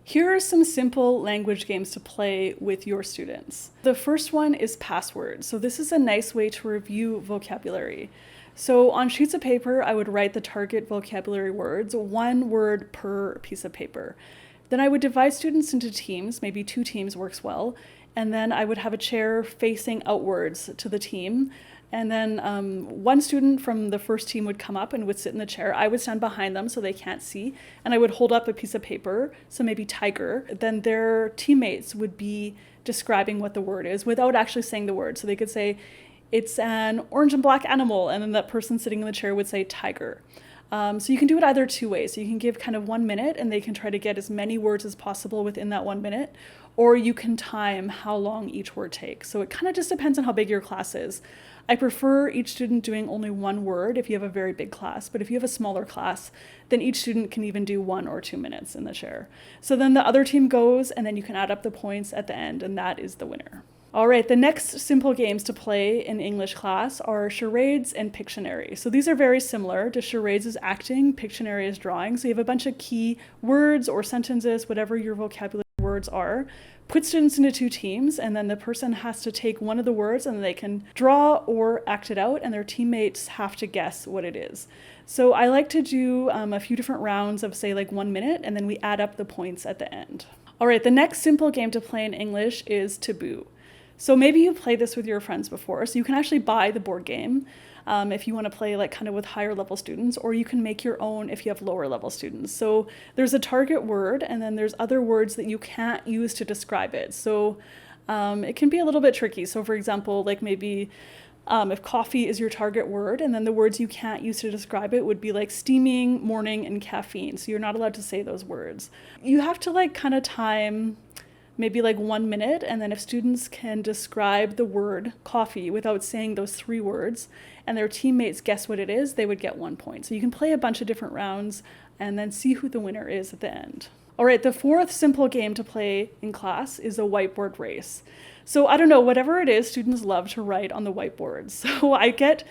Here are some simple language games to play with your students. The first one is passwords. So this is a nice way to review vocabulary. So on sheets of paper, I would write the target vocabulary words, 1 word per piece of paper. Then I would divide students into teams, maybe 2 teams works well, and then I would have a chair facing outwards to the team. And then one student from the first team would come up and would sit in the chair. I would stand behind them so they can't see, and I would hold up a piece of paper, so maybe tiger. Then their teammates would be describing what the word is without actually saying the word. So they could say, it's an orange and black animal, and then that person sitting in the chair would say tiger. So you can do it either 2 ways. So you can give kind of 1 minute and they can try to get as many words as possible within that 1 minute, or you can time how long each word takes. So it kind of just depends on how big your class is. I prefer each student doing only 1 word if you have a very big class, but if you have a smaller class, then each student can even do 1 or 2 minutes in the chair. So then the other team goes, and then you can add up the points at the end, and that is the winner. All right, the next simple games to play in English class are Charades and Pictionary. So these are very similar to Charades is acting, Pictionary is drawing. So you have a bunch of key words or sentences, whatever your vocabulary words are. Put students into 2 teams, and then the person has to take one of the words and they can draw or act it out, and their teammates have to guess what it is. So I like to do a few different rounds of, say, like 1 minute, and then we add up the points at the end. All right, the next simple game to play in English is Taboo. So maybe you played this with your friends before, so you can actually buy the board game if you want to play like kind of with higher level students, or you can make your own if you have lower level students. So there's a target word, and then there's other words that you can't use to describe it. So it can be a little bit tricky. So for example, like maybe if coffee is your target word, and then the words you can't use to describe it would be like steaming, morning, and caffeine. So you're not allowed to say those words. You have to like kind of time maybe like 1 minute, and then if students can describe the word coffee without saying those 3 words, and their teammates guess what it is, they would get 1 point. So you can play a bunch of different rounds and then see who the winner is at the end. All right, the fourth simple game to play in class is a whiteboard race. So I don't know, whatever it is, students love to write on the whiteboard. So I get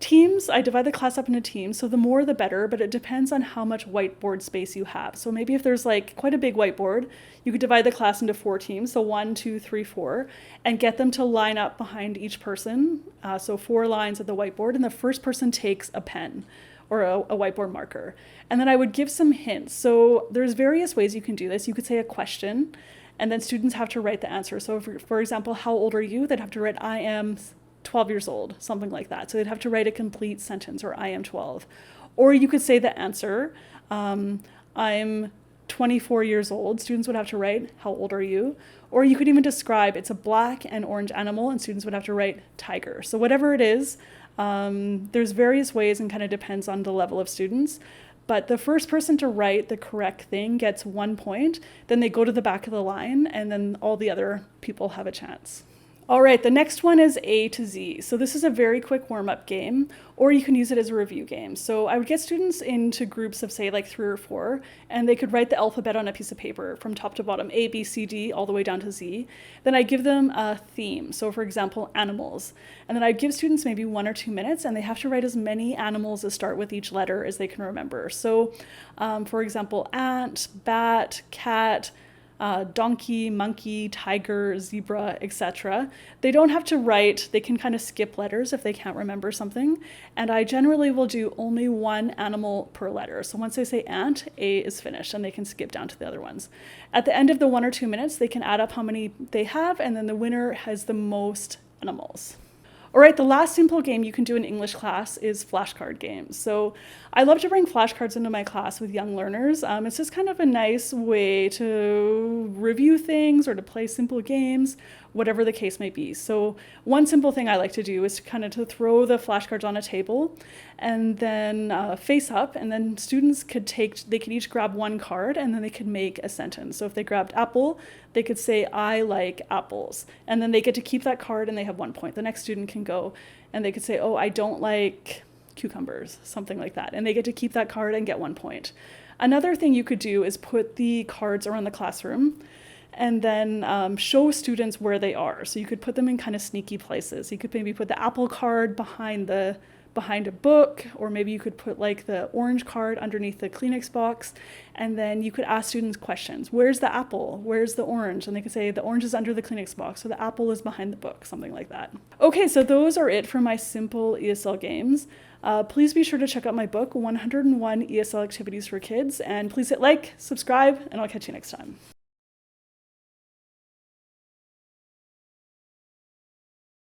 teams, I divide the class up into teams, so the more the better, but it depends on how much whiteboard space you have. So maybe if there's like quite a big whiteboard, you could divide the class into 4 teams, so 1, 2, 3, 4, and get them to line up behind each person, so 4 lines at the whiteboard, and the first person takes a pen or a whiteboard marker. And then I would give some hints. So there's various ways you can do this. You could say a question, and then students have to write the answer. So for example, how old are you? They'd have to write, I am 12 years old, something like that. So they'd have to write a complete sentence, or I am 12. Or you could say the answer, I'm 24 years old. Students would have to write, how old are you? Or you could even describe, it's a black and orange animal, and students would have to write tiger. So whatever it is, there's various ways, and kind of depends on the level of students. But the first person to write the correct thing gets 1 point. Then they go to the back of the line, and then all the other people have a chance. All right, the next one is A to Z. So this is a very quick warm-up game, or you can use it as a review game. So I would get students into groups of, say, like 3 or 4, and they could write the alphabet on a piece of paper from top to bottom, A, B, C, D, all the way down to Z. Then I give them a theme. So for example, animals. And then I'd give students maybe 1 or 2 minutes, and they have to write as many animals that start with each letter as they can remember. So for example, ant, bat, cat, donkey, monkey, tiger, zebra, etc. They don't have to write, they can kind of skip letters if they can't remember something. And I generally will do only 1 animal per letter. So once they say ant, A is finished, and they can skip down to the other ones. At the end of the 1 or 2 minutes, they can add up how many they have, and then the winner has the most animals. All right, the last simple game you can do in English class is flashcard games. So I love to bring flashcards into my class with young learners. It's just kind of a nice way to review things or to play simple games, whatever the case may be. So one simple thing I like to do is to kind of to throw the flashcards on a table and then face up, and then students they could each grab 1 card, and then they could make a sentence. So if they grabbed apple, they could say, I like apples. And then they get to keep that card, and they have 1 point. The next student can go and they could say, oh, I don't like cucumbers, something like that. And they get to keep that card and get 1 point. Another thing you could do is put the cards around the classroom and then show students where they are. So you could put them in kind of sneaky places. You could maybe put the apple card behind the behind a book, or maybe you could put like the orange card underneath the Kleenex box, and then you could ask students questions. Where's the apple? Where's the orange? And they could say the orange is under the Kleenex box, so the apple is behind the book, something like that. Okay, so those are it for my simple ESL games. Please be sure to check out my book, 101 ESL Activities for Kids, and please hit like, subscribe, and I'll catch you next time.